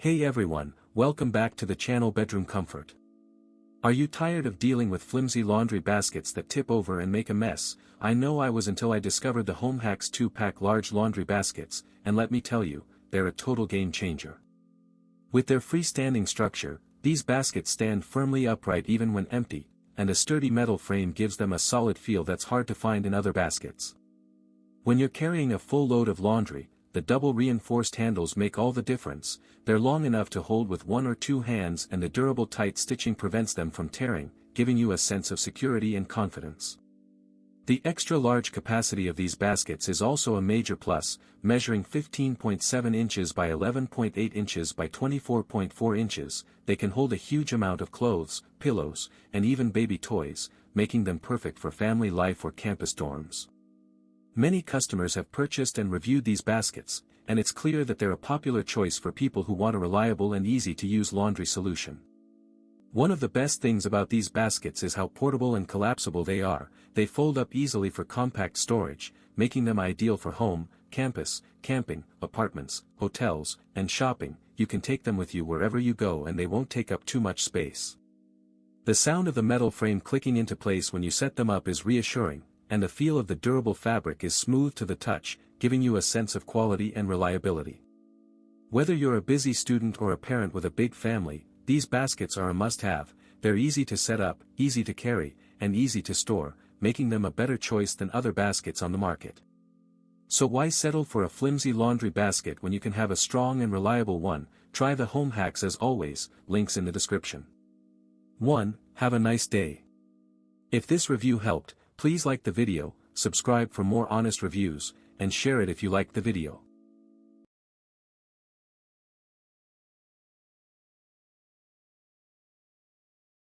Hey everyone, welcome back to the channel Bedroom Comfort. Are you tired of dealing with flimsy laundry baskets that tip over and make a mess? I know I was until I discovered the HomeHacks 2-pack large laundry baskets, and let me tell you, they're a total game changer. With their freestanding structure, these baskets stand firmly upright even when empty, and a sturdy metal frame gives them a solid feel that's hard to find in other baskets. When you're carrying a full load of laundry, the double reinforced handles make all the difference. They're long enough to hold with one or two hands, and the durable tight stitching prevents them from tearing, giving you a sense of security and confidence. The extra large capacity of these baskets is also a major plus, measuring 15.7 inches by 11.8 inches by 24.4 inches, they can hold a huge amount of clothes, pillows, and even baby toys, making them perfect for family life or campus dorms. Many customers have purchased and reviewed these baskets, and it's clear that they're a popular choice for people who want a reliable and easy-to-use laundry solution. One of the best things about these baskets is how portable and collapsible they are. They fold up easily for compact storage, making them ideal for home, campus, camping, apartments, hotels, and shopping. You can take them with you wherever you go and they won't take up too much space. The sound of the metal frame clicking into place when you set them up is reassuring, and the feel of the durable fabric is smooth to the touch, giving you a sense of quality and reliability. Whether you're a busy student or a parent with a big family, these baskets are a must-have. They're easy to set up, easy to carry, and easy to store, making them a better choice than other baskets on the market. So why settle for a flimsy laundry basket when you can have a strong and reliable one? Try the HomeHacks as always, links in the description. 1. Have a nice day. If this review helped, please like the video, subscribe for more honest reviews, and share it if you liked the video.